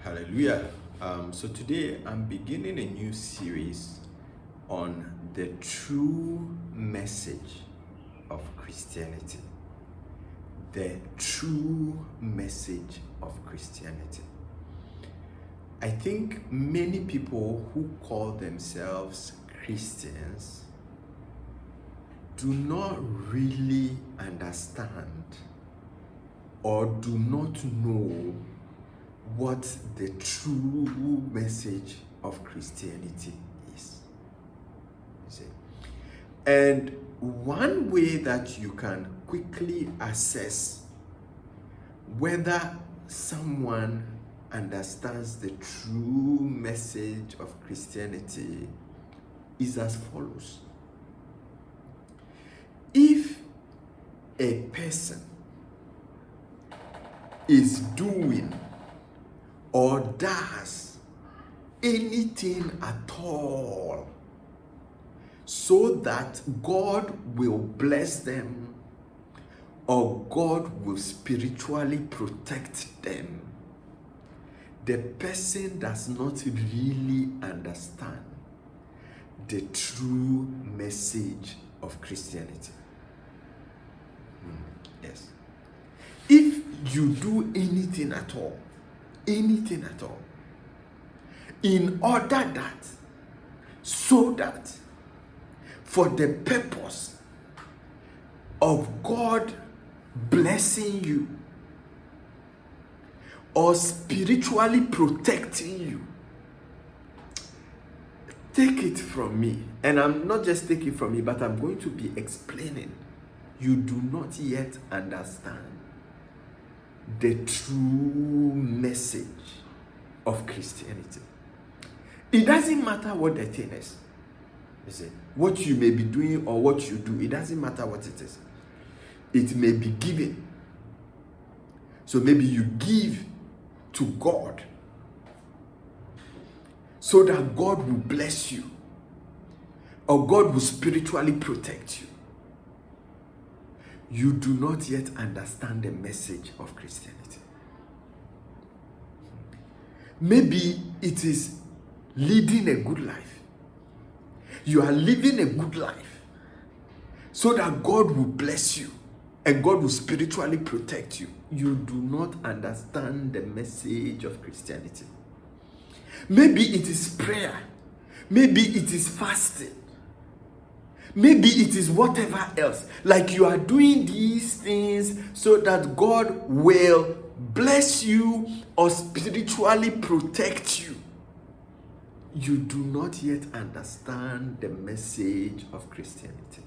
Hallelujah. So today I'm beginning a new series on the true message of Christianity. The true message of Christianity. I think many people who call themselves Christians do not really understand or do not know what the true message of Christianity is. You see? And one way that you can quickly assess whether someone understands the true message of Christianity is as follows. If a person is doing or does anything at all so that God will bless them or God will spiritually protect them, the person does not really understand the true message of Christianity. Yes. If you do anything at all, in order that, so that, for the purpose of God blessing you or spiritually protecting you, take it from me, and I'm not just taking it from me, but I'm going to be explaining. You do not yet understand the true message of Christianity. It doesn't matter what the thing is. You see, what you may be doing or what you do, it doesn't matter what it is. It may be giving. So maybe you give to God so that God will bless you or God will spiritually protect you. You do not yet understand the message of Christianity. Maybe it is leading a good life. You are living a good life so that God will bless you and God will spiritually protect you. You do not understand the message of Christianity. Maybe it is prayer. Maybe it is fasting. Maybe it is whatever else. Like you are doing these things so that God will bless you or spiritually protect you. You do not yet understand the message of Christianity.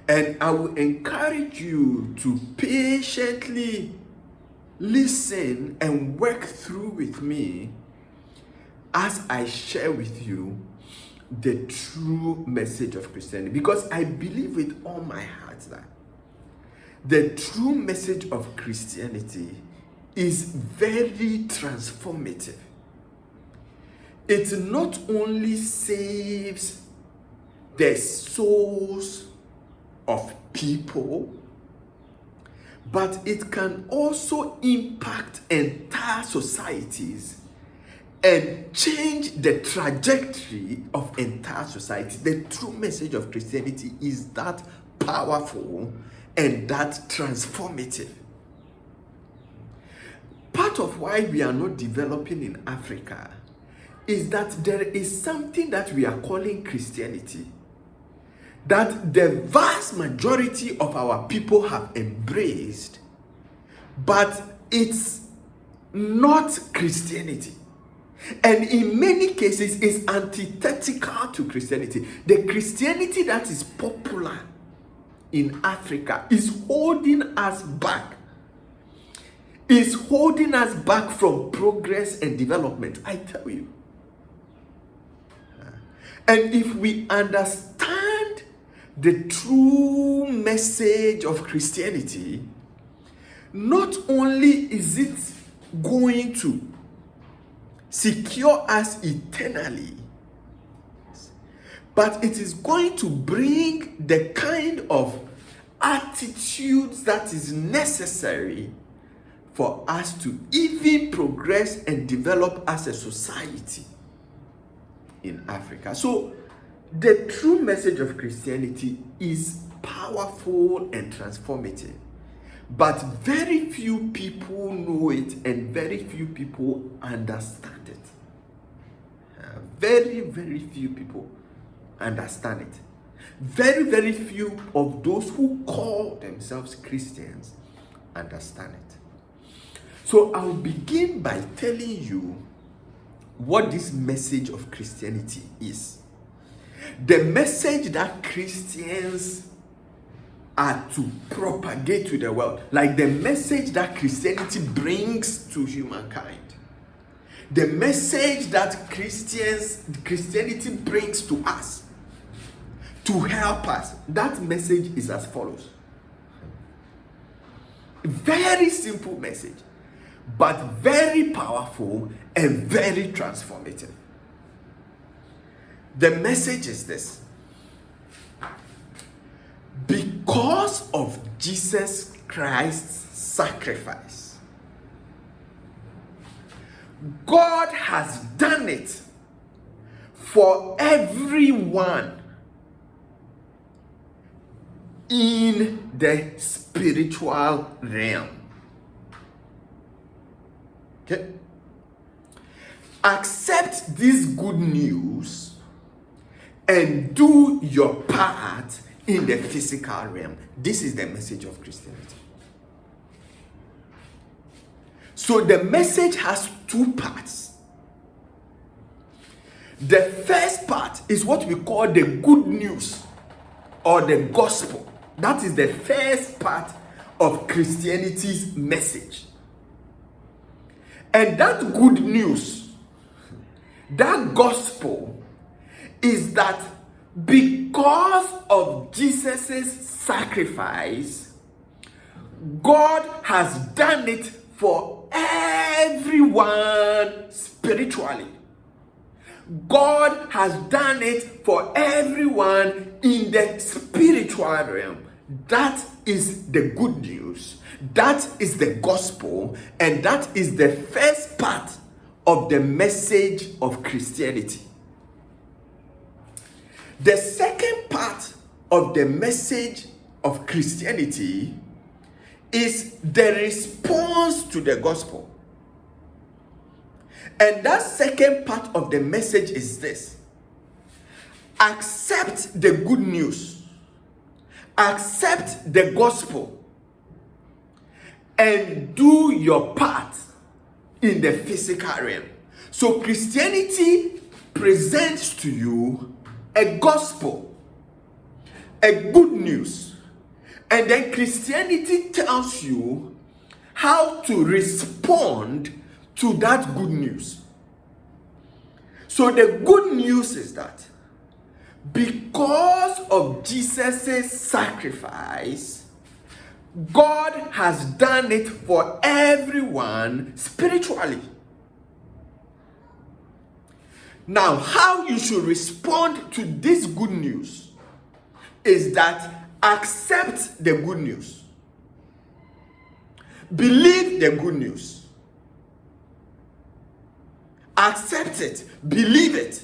And I will encourage you to patiently listen and work through with me as I share with you the true message of Christianity, because I believe with all my heart that the true message of Christianity is very transformative. It not only saves the souls of people, but it can also impact entire societies and change the trajectory of entire society. The true message of Christianity is that powerful and that transformative. Part of why we are not developing in Africa is that there is something that we are calling Christianity that the vast majority of our people have embraced, but it's not Christianity. And in many cases, it's antithetical to Christianity. The Christianity that is popular in Africa is holding us back. Is holding us back from progress and development, I tell you. And if we understand the true message of Christianity, not only is it going to secure us eternally, but it is going to bring the kind of attitudes that is necessary for us to even progress and develop as a society in Africa. So the true message of Christianity is powerful and transformative, but very few people know it and very few people understand it. Very, very few people understand it. Very, very few of those who call themselves Christians understand it. So I'll begin by telling you what this message of Christianity is. The message that Christians are to propagate to the world, like the message that Christianity brings to humankind. The message that Christianity brings to us to help us. That message is as follows. Very simple message, but very powerful and very transformative. The message is this: because of Jesus Christ's sacrifice, God has done it for everyone in the spiritual realm. Okay? Accept this good news and do your part in the physical realm. This is the message of Christianity. So the message has two parts. The first part is what we call the good news or the gospel. That is the first part of Christianity's message. And that good news, that gospel, is that because of Jesus' sacrifice, God has done it for everyone spiritually. God has done it for everyone in the spiritual realm. That is the good news. That is the gospel. And that is the first part of the message of Christianity. The second part of the message of Christianity is the response to the gospel. And that second part of the message is this: accept the good news, accept the gospel, and do your part in the physical realm. So Christianity presents to you a gospel, a good news, and then Christianity tells you how to respond to that good news. So the good news is that because of Jesus' sacrifice, God has done it for everyone spiritually. Now, how you should respond to this good news is that accept the good news. Believe the good news. Accept it, believe it,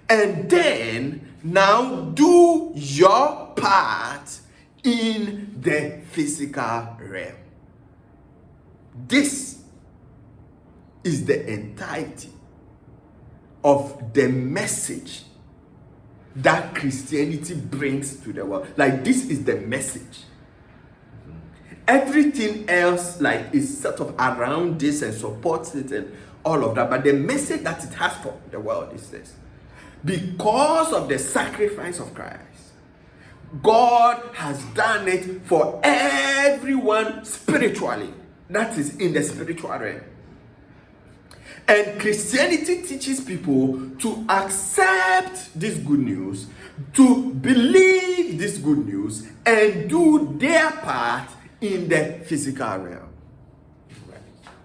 and then now do your part in the physical realm. This is the entirety of the message that Christianity brings to the world. Like, this is the message. Everything else, like, is sort of around this and supports it and all of that, but the message that it has for the world is this: because of the sacrifice of Christ, God has done it for everyone spiritually. That is in the spiritual realm. And Christianity teaches people to accept this good news, to believe this good news, and do their part in the physical realm.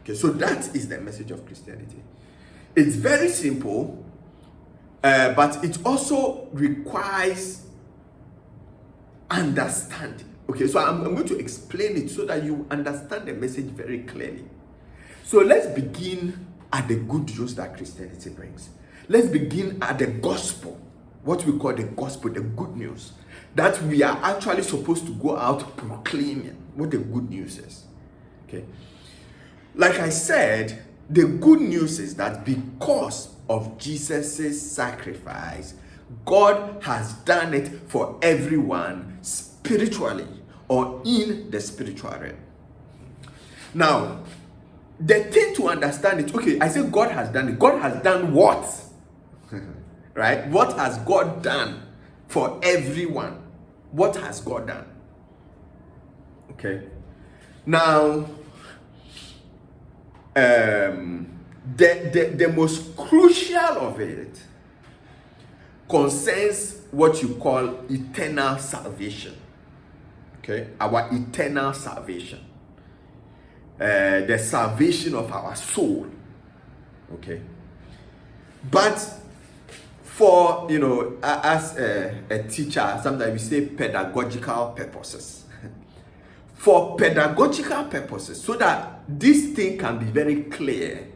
Okay, so that is the message of Christianity. It's very simple, but it also requires understanding. Okay, so I'm going to explain it so that you understand the message very clearly. So let's begin at the good news that Christianity brings. Let's begin at the gospel, what we call the gospel, the good news, that we are actually supposed to go out proclaiming what the good news is. Okay, like I said, the good news is that because of Jesus' sacrifice, God has done it for everyone spiritually or in the spiritual realm. Now, the thing to understand is, okay, I say God has done it. God has done what? Right? What has God done for everyone? What has God done? Okay. Now, the most crucial of it concerns what you call eternal salvation. Okay, our eternal salvation, the salvation of our soul. Okay, but for, as a teacher, sometimes we say pedagogical purposes. For pedagogical purposes, so that this thing can be very clear,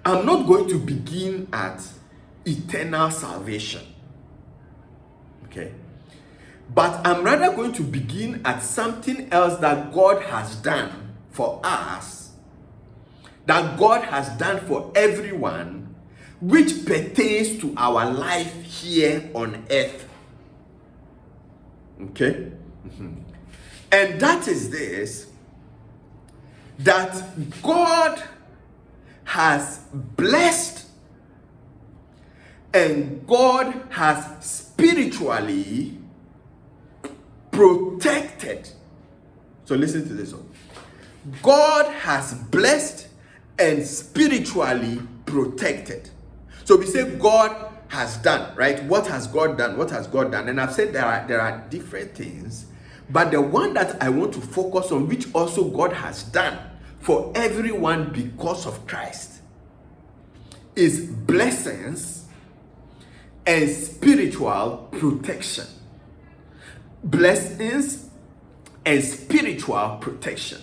I'm not going to begin at eternal salvation. Okay, but I'm rather going to begin at something else that God has done for us, that God has done for everyone, which pertains to our life here on earth. Okay? And that is this, that God has blessed and God has spiritually protected. So listen to this one. God has blessed and spiritually protected. So we say God has done, right? What has God done? What has God done? And I've said there are different things, but the one that I want to focus on, which also God has done for everyone because of Christ, is blessings and spiritual protection. Blessings and spiritual protection.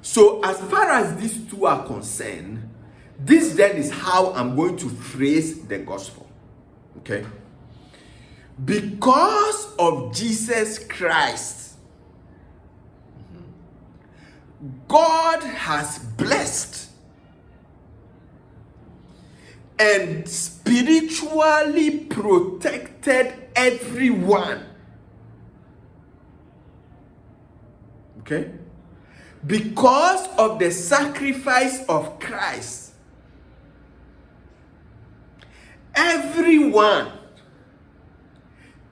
So as far as these two are concerned, this then is how I'm going to phrase the gospel. Okay? Because of Jesus Christ, God has blessed and spiritually protected everyone. Okay? Because of the sacrifice of Christ, everyone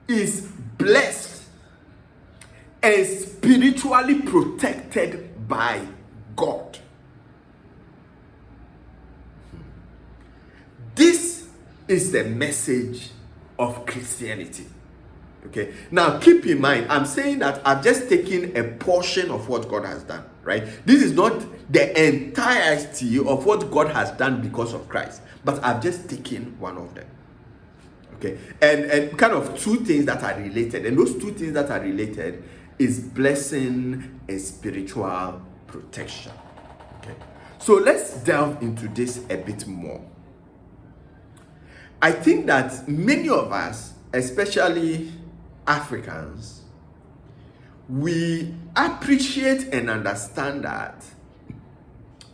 is blessed and spiritually protected by God. This is the message of Christianity. Okay, now keep in mind, I'm saying that I've just taken a portion of what God has done, right? This is not the entirety of what God has done because of Christ, but I've just taken one of them. Okay, and kind of two things that are related, and those two things that are related is blessing and spiritual protection. Okay, so let's delve into this a bit more. I think that many of us, especially Africans, we appreciate and understand that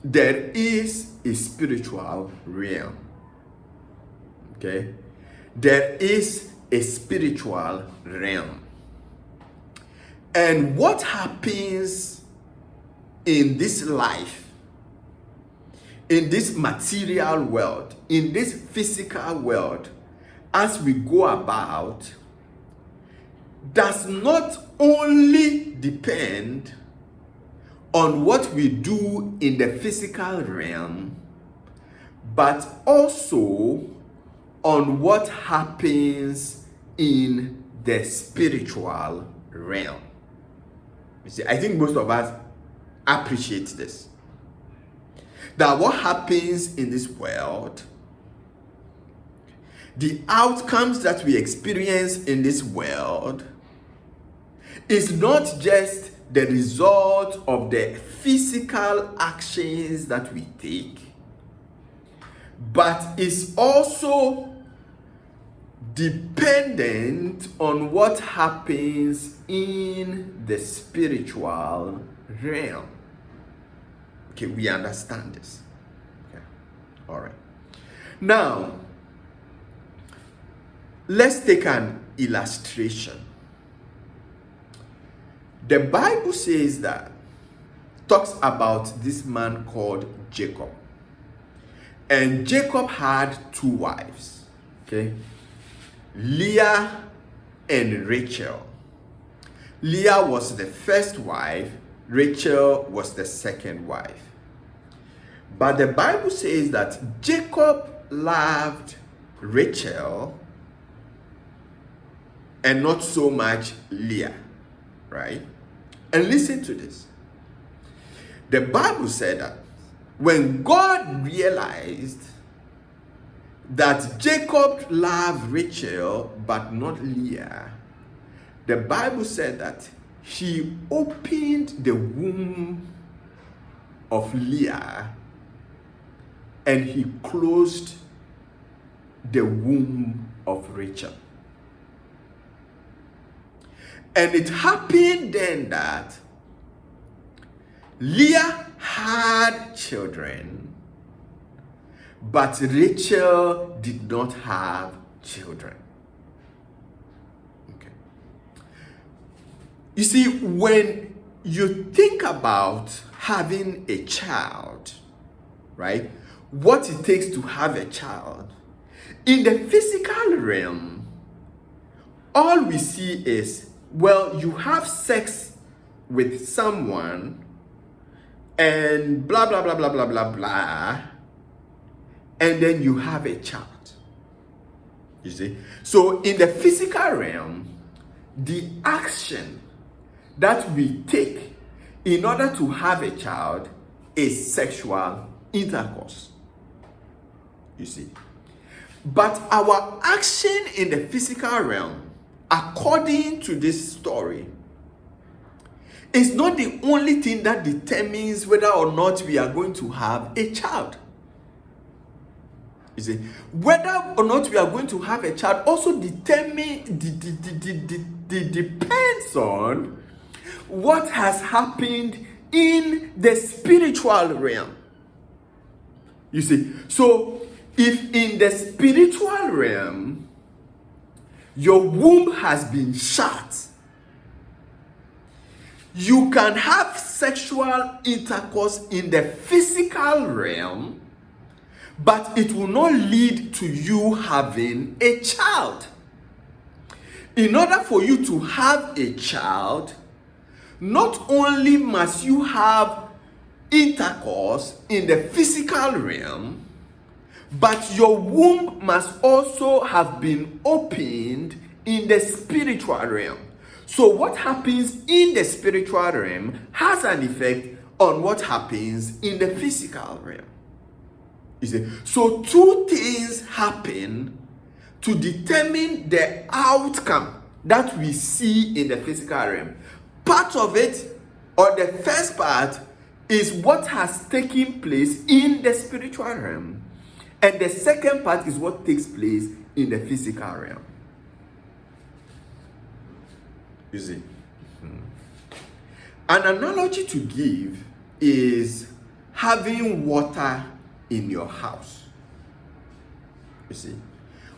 there is a spiritual realm. Okay? There is a spiritual realm. And what happens in this life, in this material world, in this physical world, as we go about, does not only depend on what we do in the physical realm, but also on what happens in the spiritual realm. You see, I think most of us appreciate this. That what happens in this world, the outcomes that we experience in this world, is not just the result of the physical actions that we take, but is also dependent on what happens in the spiritual realm. Okay, we understand this. Okay, all right. Now, let's take an illustration. The Bible says that, talks about this man called Jacob. And Jacob had two wives, okay? Leah and Rachel. Leah was the first wife, Rachel was the second wife. But the Bible says that Jacob loved Rachel and not so much Leah, right? And listen to this. The Bible said that when God realized that Jacob loved Rachel but not Leah, the Bible said that he opened the womb of Leah and he closed the womb of Rachel. And it happened then that Leah had children, but Rachel did not have children. Okay. You see, when you think about having a child, right? What it takes to have a child, in the physical realm, all we see is, well, you have sex with someone and blah, blah, blah, blah, blah, blah, blah, and then you have a child. You see? So in the physical realm, the action that we take in order to have a child is sexual intercourse. You see? But our action in the physical realm, according to this story, is not the only thing that determines whether or not we are going to have a child. You see, whether or not we are going to have a child also depends on what has happened in the spiritual realm. You see, so if in the spiritual realm your womb has been shut, you can have sexual intercourse in the physical realm, but it will not lead to you having a child. In order for you to have a child, not only must you have intercourse in the physical realm, but your womb must also have been opened in the spiritual realm. So what happens in the spiritual realm has an effect on what happens in the physical realm. You see? So two things happen to determine the outcome that we see in the physical realm. Part of it, or the first part, is what has taken place in the spiritual realm. And the second part is what takes place in the physical realm. You see? An analogy to give is having water in your house. You see?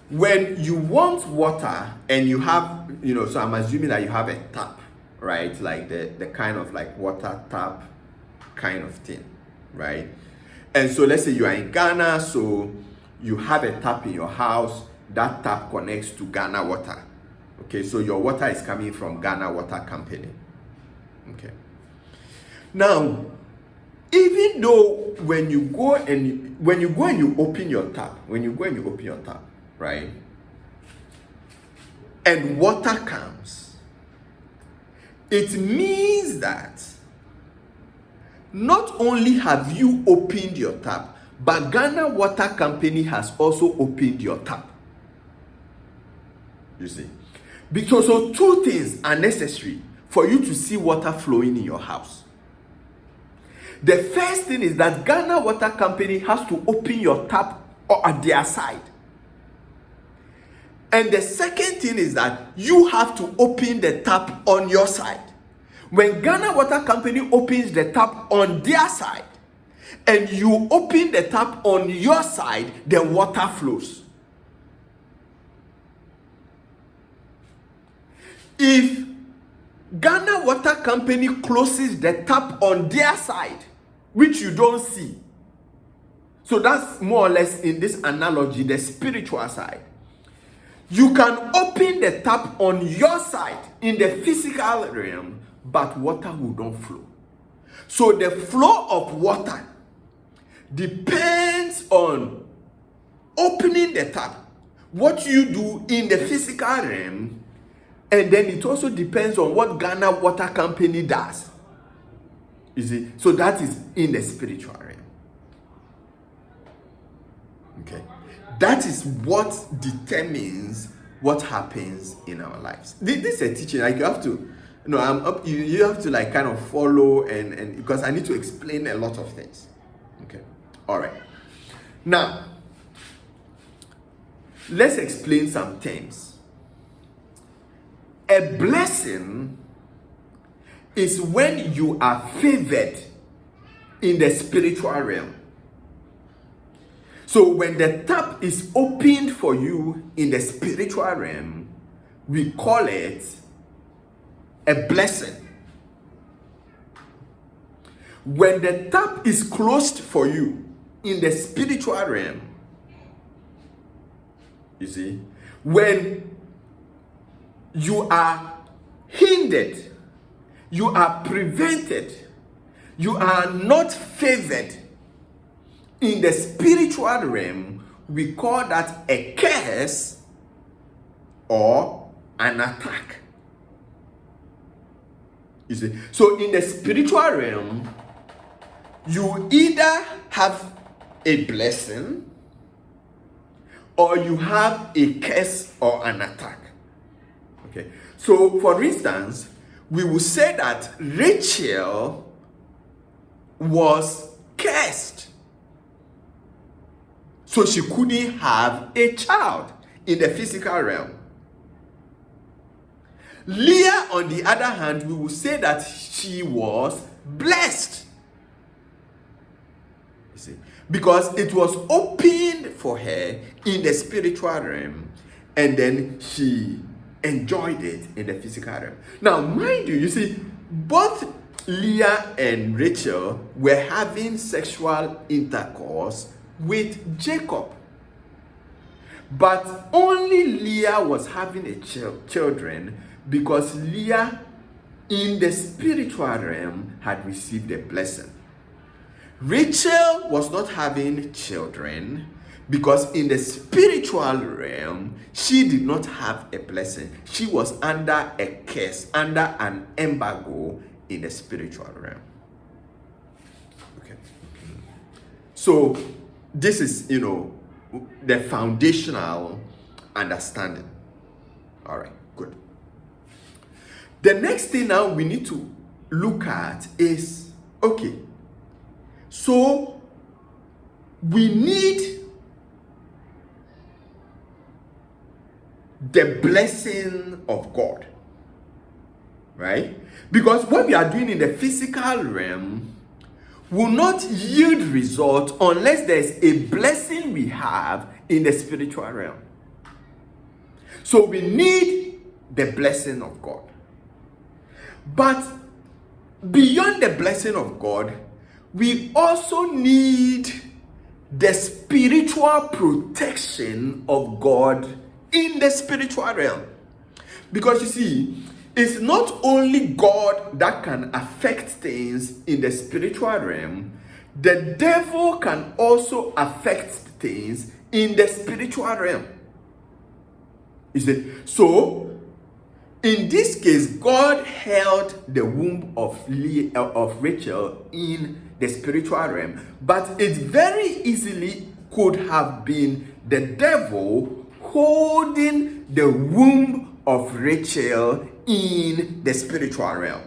When you want water and you have, so I'm assuming that you have a tap, right? Like the kind of like water tap kind of thing, right? And so let's say you are in Ghana, so you have a tap in your house, that tap connects to Ghana Water. Okay, so your water is coming from Ghana Water Company. Okay. Now, even though when you go and you open your tap, right? And water comes, it means that not only have you opened your tap, but Ghana Water Company has also opened your tap. You see? Because so two things are necessary for you to see water flowing in your house. The first thing is that Ghana Water Company has to open your tap at their side. And the second thing is that you have to open the tap on your side. When Ghana Water Company opens the tap on their side and you open the tap on your side, the water flows. If Ghana Water Company closes the tap on their side, which you don't see, so that's more or less in this analogy, the spiritual side. You can open the tap on your side in the physical realm, but water will not flow. So the flow of water depends on opening the tap, what you do in the physical realm, and then it also depends on what Ghana Water Company does. You see, so that is in the spiritual realm. Okay, that is what determines what happens in our lives. This is a teaching. Like you have to, you have to like kind of follow and because I need to explain a lot of things. Okay, all right. Now, let's explain some terms. A blessing is when you are favored in the spiritual realm. So when the tap is opened for you in the spiritual realm, we call it a blessing. When the tap is closed for you in the spiritual realm, you see, when you are hindered, you are prevented, you are not favored in the spiritual realm, we call that a curse or an attack. You see, so in the spiritual realm, you either have a blessing or you have a curse or an attack. Okay, so for instance, we will say that Rachel was cursed, so she couldn't have a child in the physical realm. Leah, on the other hand, we will say that she was blessed. You see, because it was opened for her in the spiritual realm, and then she enjoyed it in the physical realm. Now, mind you, you see, both Leah and Rachel were having sexual intercourse with Jacob, but only Leah was having a children because Leah in the spiritual realm had received a blessing. Rachel was not having children because in the spiritual realm she did not have a blessing. She was under a curse, under an embargo in the spiritual realm. Okay, so this is, the foundational understanding. All right, good. The next thing now we need to look at is, okay, so we need the blessing of God, right? Because what we are doing in the physical realm will not yield result unless there's a blessing we have in the spiritual realm. So we need the blessing of God. But beyond the blessing of God, we also need the spiritual protection of God in the spiritual realm. Because you see, it's not only God that can affect things in the spiritual realm, the devil can also affect things in the spiritual realm. You see, so in this case, God held the womb of Rachel in the spiritual realm, but it very easily could have been the devil holding the womb of Rachel in the spiritual realm.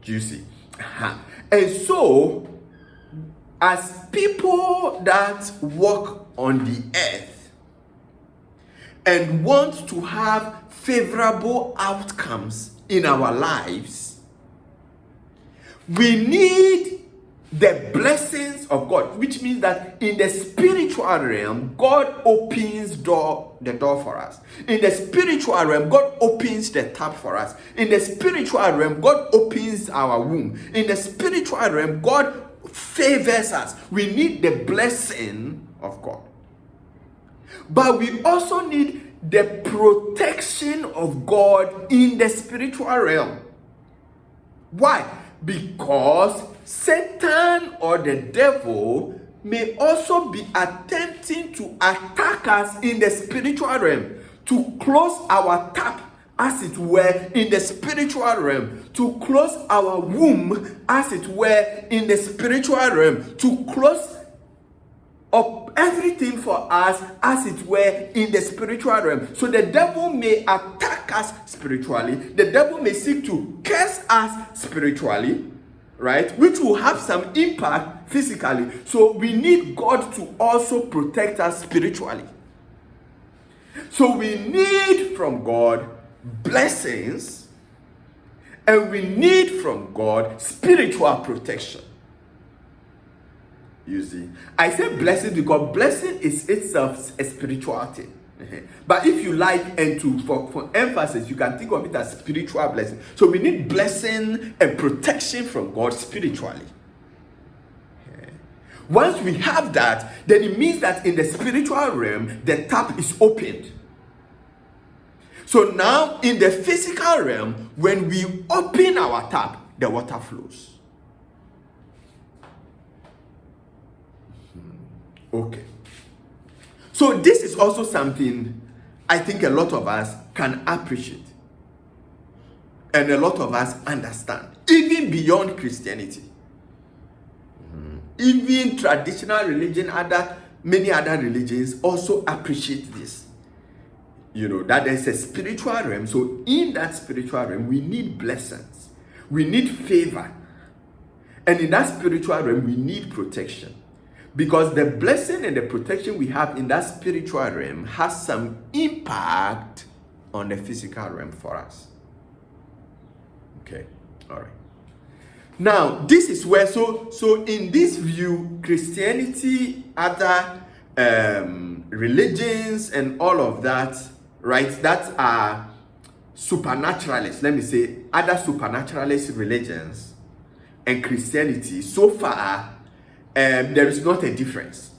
Do you see? And so, as people that walk on the earth and want to have favorable outcomes in our lives, we need the blessings of God, which means that in the spiritual realm, God opens the door for us. In the spiritual realm, God opens the tap for us. In the spiritual realm, God opens our womb. In the spiritual realm, God favors us. We need the blessing of God. But we also need the protection of God in the spiritual realm. Why? Because Satan or the devil may also be attempting to attack us in the spiritual realm, to close our tap, as it were, in the spiritual realm, to close our womb, as it were, in the spiritual realm, to close up everything for us, as it were, in the spiritual realm. So the devil may attack us spiritually. The devil may seek to curse us spiritually, right? Which will have some impact physically. So we need God to also protect us spiritually. So we need from God blessings, and we need from God spiritual protection. You see, I say blessing because blessing is itself a spiritual thing. But if you like, and for emphasis, you can think of it as spiritual blessing. So we need blessing and protection from God spiritually. Once we have that, then it means that in the spiritual realm, the tap is opened. So now in the physical realm, when we open our tap, the water flows. Okay. So this is also something I think a lot of us can appreciate. And a lot of us understand. Even beyond Christianity. Even traditional religion, many other religions also appreciate this. You know, that there's a spiritual realm. So in that spiritual realm, we need blessings. We need favor. And in that spiritual realm, we need protection. Because the blessing and the protection we have in that spiritual realm has some impact on the physical realm for us. Okay, all right. Now, this is where, so in this view, Christianity, other religions and all of that, right, that are supernaturalists, let me say, other supernaturalist religions and Christianity, so far, there is not a difference.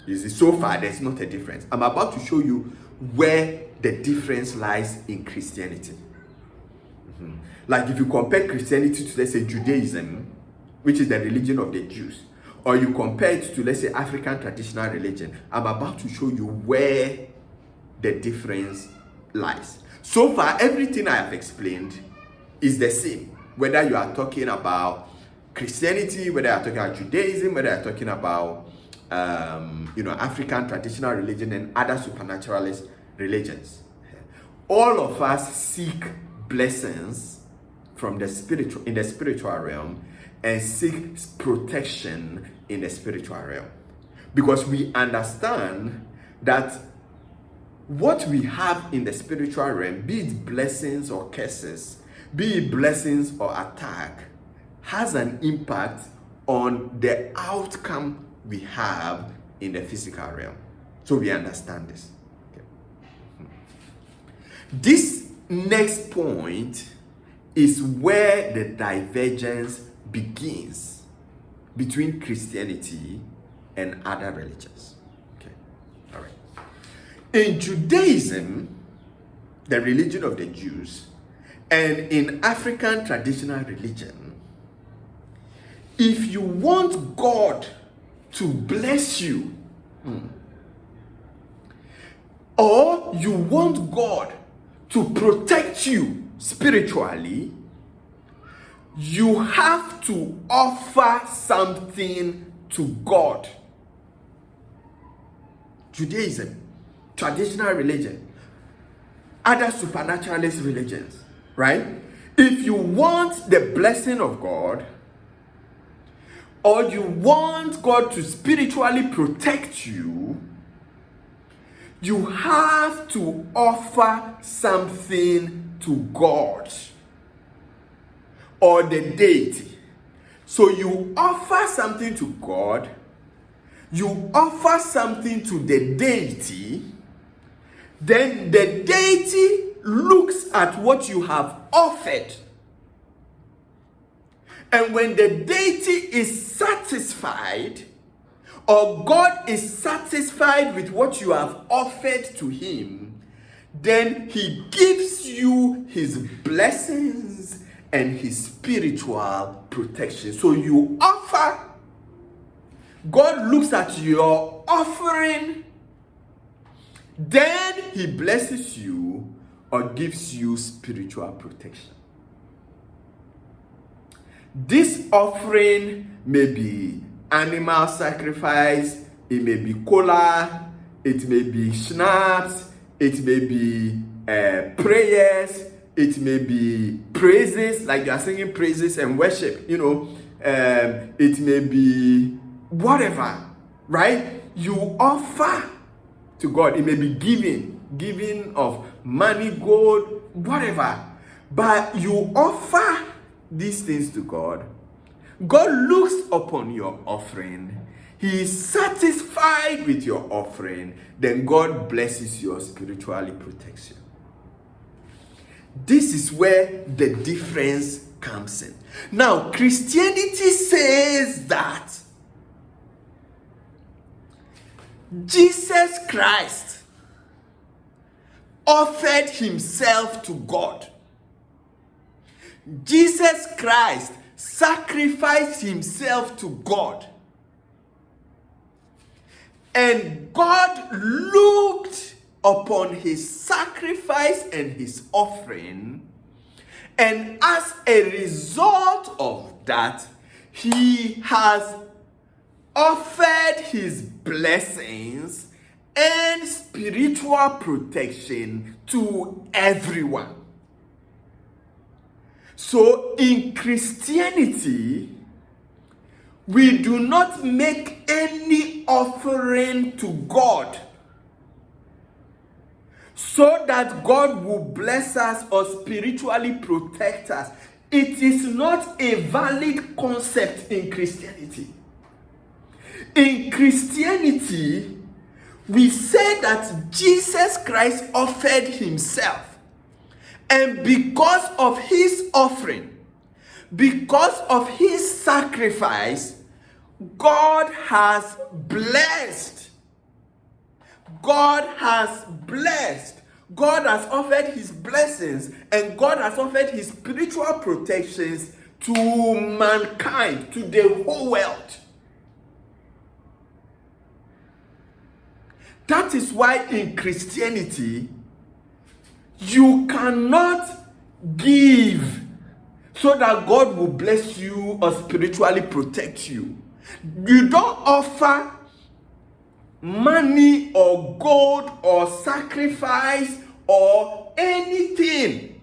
You see, so far there's not a difference. I'm about to show you where the difference lies in Christianity. Like if you compare Christianity to, let's say, Judaism, which is the religion of the Jews, or you compare it to, let's say, African traditional religion, I'm about to show you where the difference lies. So far, everything I have explained is the same, whether you are talking about Christianity, whether you're talking about Judaism, whether you're talking about African traditional religion and other supernaturalist religions. All of us seek blessings from the spiritual, in the spiritual realm, and seek protection in the spiritual realm, because we understand that what we have in the spiritual realm, be it blessings or curses, be it blessings or attack, has an impact on the outcome we have in the physical realm. So we understand this. Okay. This next point is where the divergence begins between Christianity and other religions. Okay. All right. In Judaism, the religion of the Jews, and in African traditional religion, if you want God to bless you, or you want God to protect you spiritually, you have to offer something to God. Judaism, traditional religion, other supernaturalist religions, right? If you want the blessing of God, or you want God to spiritually protect you, you have to offer something to God or the deity. So you offer something to God, you offer something to the deity, then the deity looks at what you have offered. And when the deity is satisfied, or God is satisfied with what you have offered to him, then he gives you his blessings and his spiritual protection. So you offer, God looks at your offering, then he blesses you or gives you spiritual protection. This offering may be animal sacrifice, it may be cola, it may be schnapps, it may be prayers, it may be praises, like you are singing praises and worship, it may be whatever, right? You offer to God. It may be giving of money, gold, whatever, but you offer these things to God. God looks upon your offering. He is satisfied with your offering. Then God blesses you or spiritually protects you. This is where the difference comes in. Now, Christianity says that Jesus Christ offered himself to God. Jesus Christ sacrificed himself to God. And God looked upon his sacrifice and his offering, and as a result of that, he has offered his blessings and spiritual protection to everyone. So in Christianity, we do not make any offering to God so that God will bless us or spiritually protect us. It is not a valid concept in Christianity. In Christianity, we say that Jesus Christ offered himself. And because of his offering, because of his sacrifice, God has blessed. God has blessed. God has offered his blessings, and God has offered his spiritual protections to mankind, to the whole world. That is why in Christianity, you cannot give so that God will bless you or spiritually protect you. You don't offer money or gold or sacrifice or anything,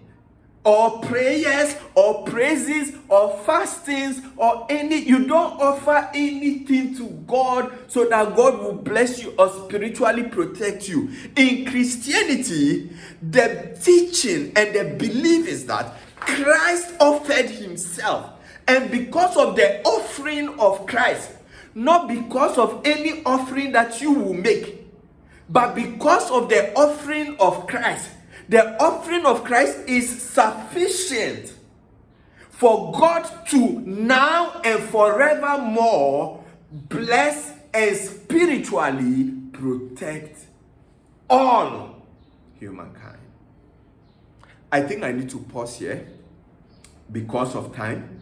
or prayers or praises or fastings or you don't offer anything to God so that God will bless you or spiritually protect you. In Christianity, the teaching and the belief is that Christ offered himself, and because of the offering of Christ, not because of any offering that you will make, but because of the offering of Christ, the offering of Christ is sufficient for God to now and forevermore bless and spiritually protect all humankind. I think I need to pause here because of time,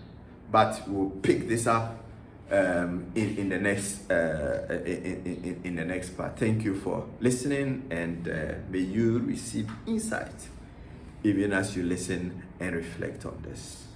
but we'll pick this up in the next part. Thank you for listening, and may you receive insight even as you listen and reflect on this.